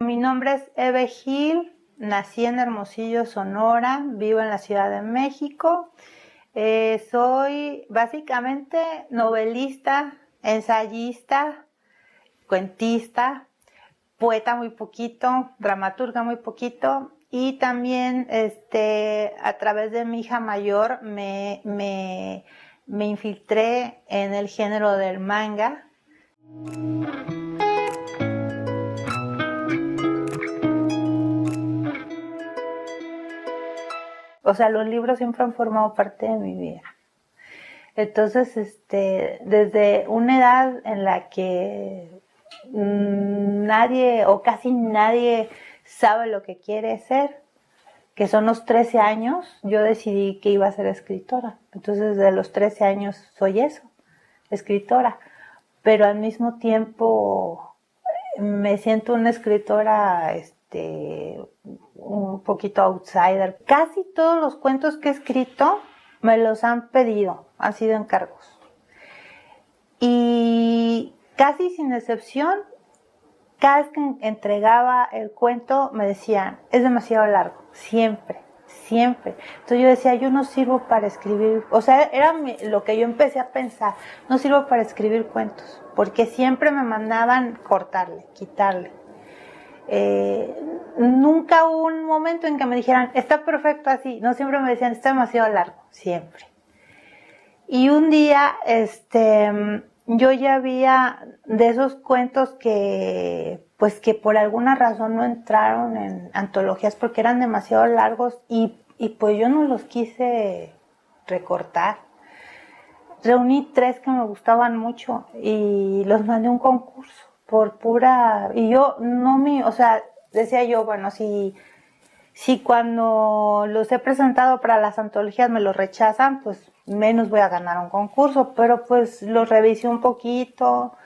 Mi nombre es Eve Gil, nací en Hermosillo, Sonora, vivo en la Ciudad de México. Soy básicamente novelista, ensayista, cuentista, poeta muy poquito, dramaturga muy poquito, y también a través de mi hija mayor me infiltré en el género del manga. O sea, los libros siempre han formado parte de mi vida. Entonces, desde una edad en la que nadie o casi nadie sabe lo que quiere ser, que son los 13 años, yo decidí que iba a ser escritora. Entonces, desde los 13 años soy eso, escritora. Pero al mismo tiempo me siento una escritora un poquito outsider. Casi todos los cuentos que he escrito me los han pedido, han sido encargos. Y casi sin excepción, cada vez que entregaba el cuento me decían, es demasiado largo, siempre. Entonces yo decía, yo no sirvo para escribir, o sea, era lo que yo empecé a pensar, no sirvo para escribir cuentos, porque siempre me mandaban cortarle, quitarle. Nunca hubo un momento en que me dijeran, está perfecto así, no, siempre me decían, está demasiado largo, siempre. Y un día, yo ya había de esos cuentos que por alguna razón no entraron en antologías porque eran demasiado largos y pues yo no los quise recortar. Reuní 3 que me gustaban mucho y los mandé a un concurso por pura... Y yo decía yo, bueno, si cuando los he presentado para las antologías me los rechazan, pues menos voy a ganar un concurso, pero pues los revisé un poquito,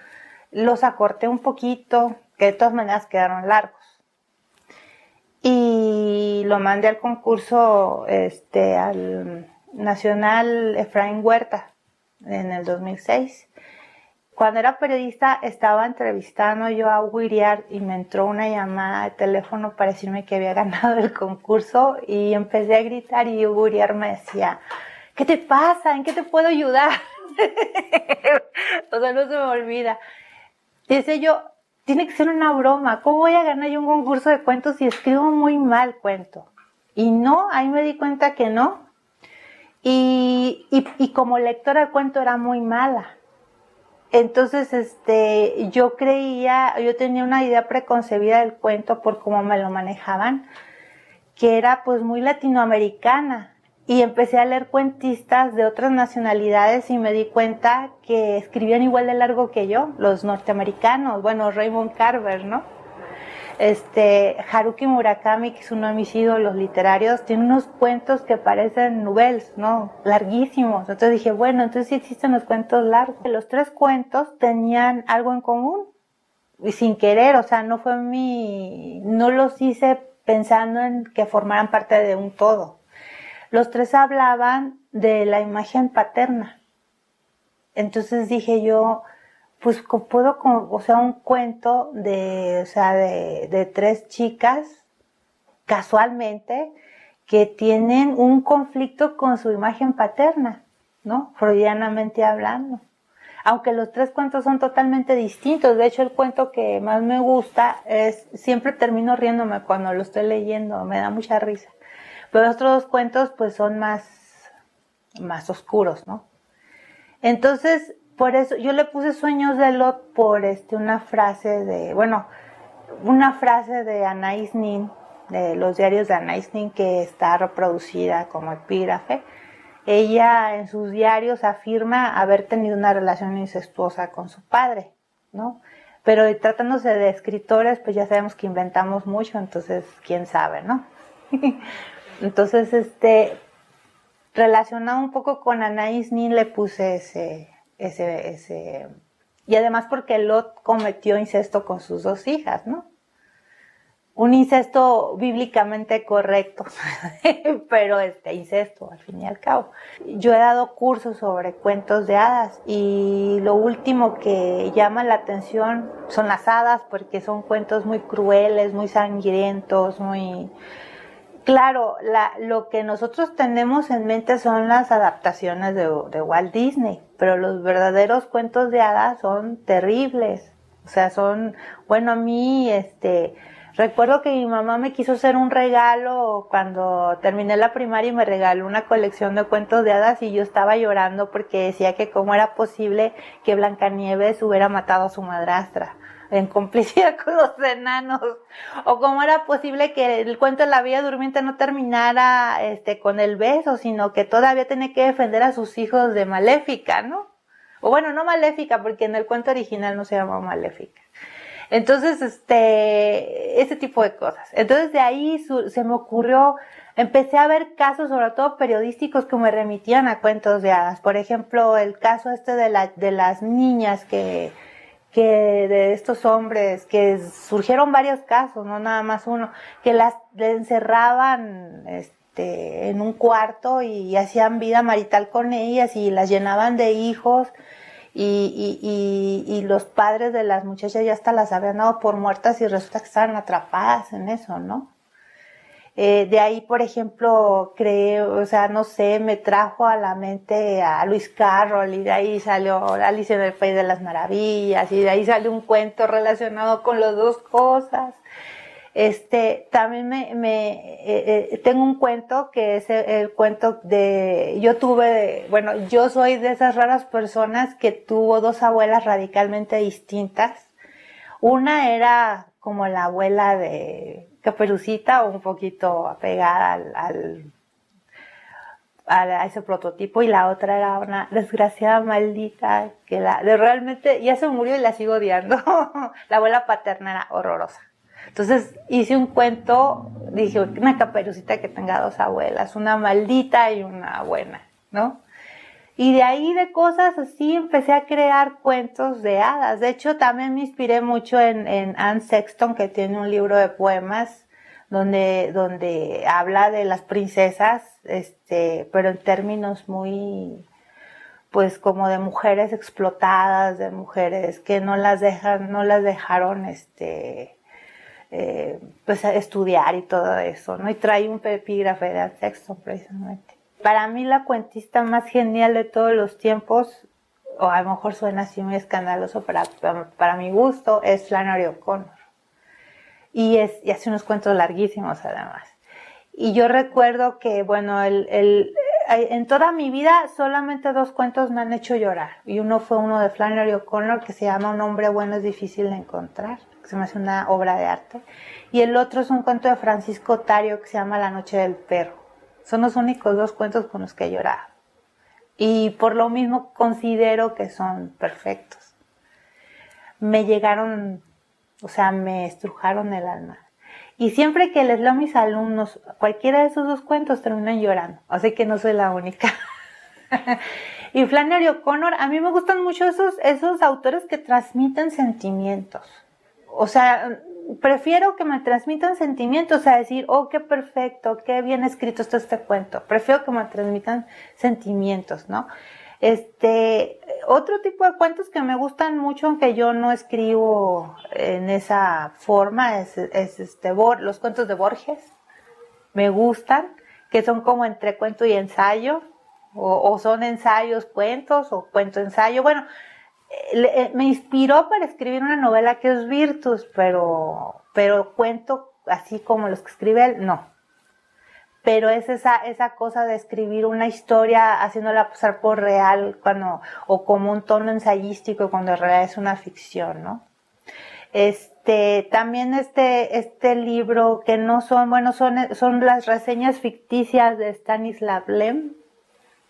los acorté un poquito, que de todas maneras quedaron largos. Y lo mandé al concurso, al Nacional Efraín Huerta, en el 2006. Cuando era periodista estaba entrevistando yo a Hugo Iriart y me entró una llamada de teléfono para decirme que había ganado el concurso y empecé a gritar y Hugo Iriart me decía, ¿qué te pasa? ¿En qué te puedo ayudar? O sea, no se me olvida. Y decía yo, tiene que ser una broma, ¿cómo voy a ganar yo un concurso de cuentos si escribo muy mal cuento? Y no, ahí me di cuenta que no. Y como lectora de cuento era muy mala. Entonces, yo tenía una idea preconcebida del cuento por cómo me lo manejaban, que era pues muy latinoamericana. Y empecé a leer cuentistas de otras nacionalidades y me di cuenta que escribían igual de largo que yo, los norteamericanos, bueno, Raymond Carver, ¿no? Haruki Murakami, que es uno de mis ídolos literarios, tiene unos cuentos que parecen novelas, ¿no? Larguísimos. Entonces dije, bueno, entonces sí existen los cuentos largos. Los 3 cuentos tenían algo en común. Y sin querer, o sea, no los hice pensando en que formaran parte de un todo. Los 3 hablaban de la imagen paterna. Entonces dije yo, pues un cuento de 3 chicas, casualmente, que tienen un conflicto con su imagen paterna, ¿no? Freudianamente hablando. Aunque los 3 cuentos son totalmente distintos. De hecho, el cuento que más me gusta siempre termino riéndome cuando lo estoy leyendo, me da mucha risa. Pero los otros 2 cuentos, pues, son más oscuros, ¿no? Entonces, por eso, yo le puse Sueños de Lot por una frase de Anaïs Nin, de los diarios de Anaïs Nin, que está reproducida como epígrafe. Ella en sus diarios afirma haber tenido una relación incestuosa con su padre, ¿no? Pero tratándose de escritores, pues ya sabemos que inventamos mucho, entonces, quién sabe, ¿no? Entonces, relacionado un poco con Anaïs Nin, le puse ese. Y además porque Lot cometió incesto con sus 2 hijas, ¿no? un incesto bíblicamente correcto, pero incesto al fin y al cabo. Yo he dado cursos sobre cuentos de hadas y lo último que llama la atención son las hadas, porque son cuentos muy crueles, muy sangrientos, muy... Claro, lo que nosotros tenemos en mente son las adaptaciones de Walt Disney, pero los verdaderos cuentos de hadas son terribles. O sea, son, bueno, a mí, recuerdo que mi mamá me quiso hacer un regalo cuando terminé la primaria y me regaló una colección de cuentos de hadas y yo estaba llorando porque decía que cómo era posible que Blancanieves hubiera matado a su madrastra en complicidad con los enanos, o cómo era posible que el cuento de la Bella Durmiente no terminara con el beso, sino que todavía tenía que defender a sus hijos de Maléfica, ¿no? O bueno, no Maléfica, porque en el cuento original no se llama Maléfica. Entonces, ese tipo de cosas. Entonces de ahí se me ocurrió, empecé a ver casos, sobre todo periodísticos, que me remitían a cuentos de hadas. Por ejemplo, el caso de las niñas que de estos hombres, que surgieron varios casos, no nada más uno, que las encerraban en un cuarto y hacían vida marital con ellas y las llenaban de hijos y los padres de las muchachas ya hasta las habían dado por muertas y resulta que estaban atrapadas en eso, ¿no? De ahí, por ejemplo, o sea, no sé, me trajo a la mente a Lewis Carroll y de ahí salió Alicia en el País de las Maravillas y de ahí salió un cuento relacionado con las dos cosas. También tengo un cuento que es el cuento bueno, yo soy de esas raras personas que tuvo dos abuelas radicalmente distintas. Una era como la abuela de Caperucita, un poquito apegada a ese prototipo, y la otra era una desgraciada maldita que realmente ya se murió y la sigo odiando. La abuela paterna era horrorosa. Entonces hice un cuento, dije, una Caperucita que tenga dos abuelas, una maldita y una buena, ¿no? Y de ahí, de cosas así, empecé a crear cuentos de hadas. De hecho, también me inspiré mucho en Anne Sexton, que tiene un libro de poemas donde habla de las princesas, pero en términos muy, pues, como de mujeres explotadas, de mujeres que no las dejaron, pues, estudiar y todo eso, ¿no? Y trae un epígrafe de Anne Sexton, precisamente. Para mí la cuentista más genial de todos los tiempos, o a lo mejor suena así muy escandaloso para mi gusto, es Flannery O'Connor. Y hace unos cuentos larguísimos además. Y yo recuerdo que, bueno, en toda mi vida solamente dos cuentos me han hecho llorar. Y uno fue uno de Flannery O'Connor que se llama Un hombre bueno es difícil de encontrar, que se me hace una obra de arte. Y el otro es un cuento de Francisco Otario que se llama La noche del perro. Son los únicos dos cuentos con los que he llorado. Y por lo mismo considero que son perfectos. Me llegaron, o sea, me estrujaron el alma. Y siempre que les leo a mis alumnos, cualquiera de esos dos cuentos terminan llorando. Así que no soy la única. Y Flannery O'Connor, a mí me gustan mucho esos autores que transmiten sentimientos. O sea, prefiero que me transmitan sentimientos a decir, oh, qué perfecto, qué bien escrito está este cuento. Prefiero que me transmitan sentimientos, ¿no? Otro tipo de cuentos que me gustan mucho, aunque yo no escribo en esa forma, es los cuentos de Borges. Me gustan, que son como entre cuento y ensayo, o son ensayos, cuentos, o cuento-ensayo. Bueno, me inspiró para escribir una novela que es Virtus, pero cuento así como los que escribe él, no. Pero es esa cosa de escribir una historia haciéndola pasar por real o como un tono ensayístico cuando en realidad es una ficción, ¿no? También este libro que no son, bueno, son las reseñas ficticias de Stanislav Lem,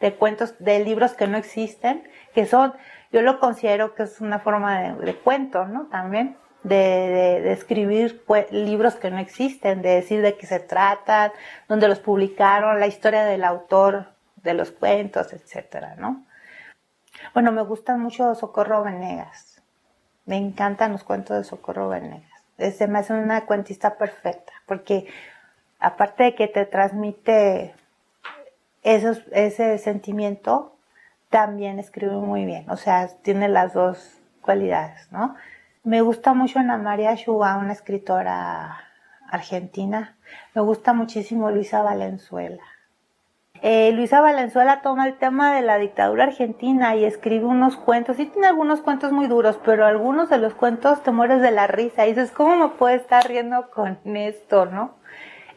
de cuentos, de libros que no existen, que son, yo lo considero que es una forma de cuento, ¿no? También, de escribir libros que no existen, de decir de qué se tratan, dónde los publicaron, la historia del autor de los cuentos, etcétera, ¿no? Bueno, me gustan mucho Socorro Venegas. Me encantan los cuentos de Socorro Venegas. Se me hace una cuentista perfecta, porque aparte de que te transmite ese sentimiento, también escribe muy bien. O sea, tiene las dos cualidades, ¿no? Me gusta mucho Ana María Schua, una escritora argentina. Me gusta muchísimo Luisa Valenzuela. Luisa Valenzuela toma el tema de la dictadura argentina y escribe unos cuentos. Sí tiene algunos cuentos muy duros, pero algunos de los cuentos te mueres de la risa. Y dices, ¿cómo me puedo estar riendo con esto, no?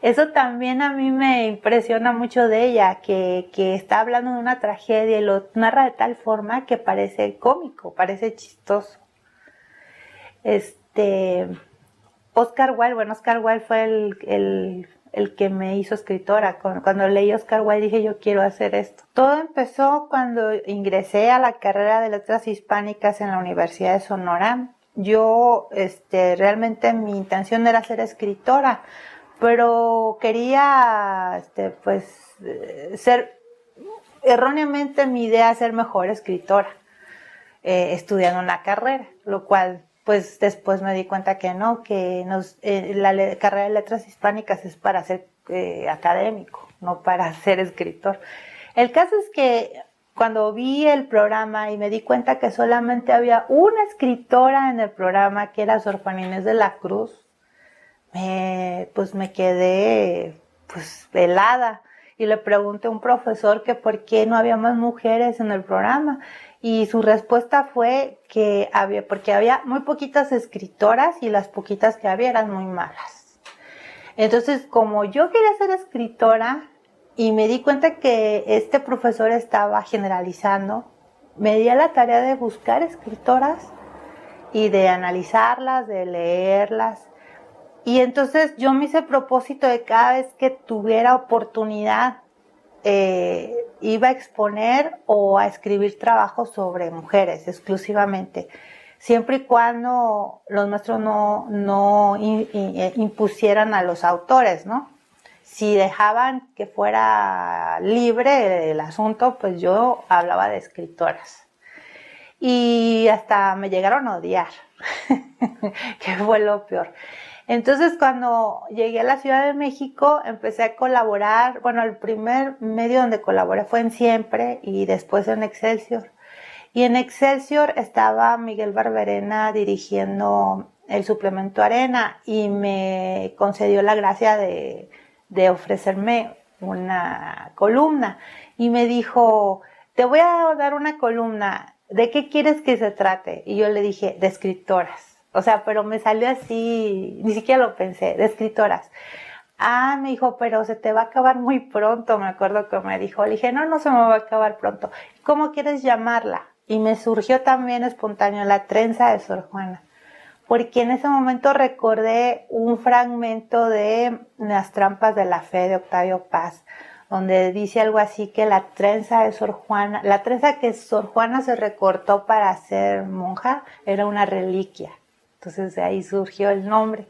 Eso también a mí me impresiona mucho de ella, que está hablando de una tragedia y lo narra de tal forma que parece cómico, parece chistoso. Oscar Wilde fue el que me hizo escritora. Cuando leí Oscar Wilde dije, yo quiero hacer esto. Todo empezó cuando ingresé a la carrera de Letras Hispánicas en la Universidad de Sonora. Yo, realmente mi intención era ser escritora, pero quería, ser, erróneamente mi idea es ser mejor escritora, estudiando una carrera, lo cual, pues después me di cuenta que no, que la carrera de Letras Hispánicas es para ser académico, no para ser escritor. El caso es que cuando vi el programa y me di cuenta que solamente había una escritora en el programa, que era Sor Juana Inés de la Cruz, pues me quedé helada, y le pregunté a un profesor que por qué no había más mujeres en el programa, y su respuesta fue que porque había muy poquitas escritoras y las poquitas que había eran muy malas. Entonces, como yo quería ser escritora y me di cuenta que este profesor estaba generalizando, me di a la tarea de buscar escritoras y de analizarlas, de leerlas. Y entonces yo me hice propósito de cada vez que tuviera oportunidad, iba a exponer o a escribir trabajos sobre mujeres exclusivamente, siempre y cuando los maestros no impusieran a los autores, ¿no? Si dejaban que fuera libre el asunto, pues yo hablaba de escritoras. Y hasta me llegaron a odiar, que fue lo peor. Entonces, cuando llegué a la Ciudad de México, empecé a colaborar. Bueno, el primer medio donde colaboré fue en Siempre y después en Excelsior. Y en Excelsior estaba Miguel Barberena dirigiendo el suplemento Arena y me concedió la gracia de ofrecerme una columna. Y me dijo, te voy a dar una columna, ¿de qué quieres que se trate? Y yo le dije, de escritoras. O sea, pero me salió así, ni siquiera lo pensé, de escritoras. Me dijo, pero se te va a acabar muy pronto, me acuerdo que me dijo. Le dije, no se me va a acabar pronto. ¿Cómo quieres llamarla? Y me surgió también espontáneo La trenza de Sor Juana, porque en ese momento recordé un fragmento de Las trampas de la fe de Octavio Paz, donde dice algo así que la trenza de Sor Juana, la trenza que Sor Juana se recortó para ser monja, era una reliquia. Entonces de ahí surgió el nombre.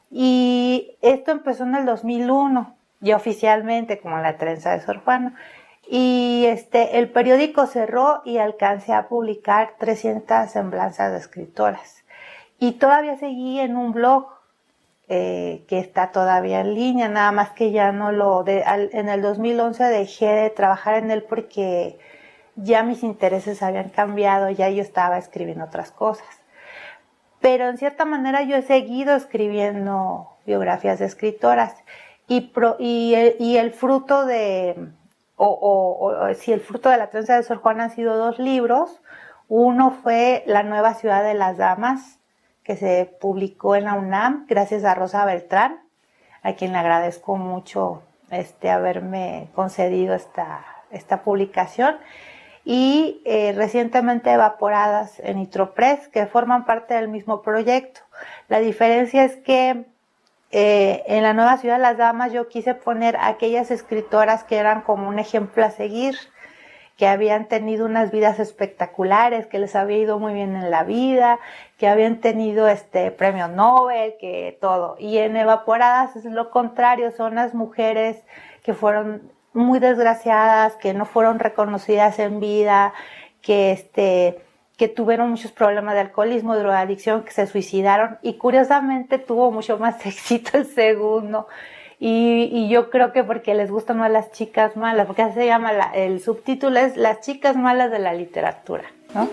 Y esto empezó en el 2001, ya oficialmente como La trenza de Sor Juana. Y el periódico cerró y alcancé a publicar 300 semblanzas de escritoras. Y todavía seguí en un blog que está todavía en línea, nada más que ya no en el 2011 dejé de trabajar en él porque ya mis intereses habían cambiado, ya yo estaba escribiendo otras cosas. Pero en cierta manera yo he seguido escribiendo biografías de escritoras y el fruto de el fruto de La trenza de Sor Juana han sido 2 libros. Uno fue La nueva ciudad de las damas, que se publicó en la UNAM gracias a Rosa Beltrán, a quien le agradezco mucho haberme concedido esta publicación. Y recientemente Evaporadas en Nitropress, que forman parte del mismo proyecto. La diferencia es que en La nueva ciudad de las damas yo quise poner a aquellas escritoras que eran como un ejemplo a seguir, que habían tenido unas vidas espectaculares, que les había ido muy bien en la vida, que habían tenido premio Nobel, que todo. Y en Evaporadas es lo contrario, son las mujeres que fueron muy desgraciadas, que no fueron reconocidas en vida, que que tuvieron muchos problemas de alcoholismo, drogadicción, que se suicidaron, y curiosamente tuvo mucho más éxito el segundo. Y yo creo que porque les gustan más las chicas malas, porque así se llama el subtítulo es Las chicas malas de la literatura, ¿no?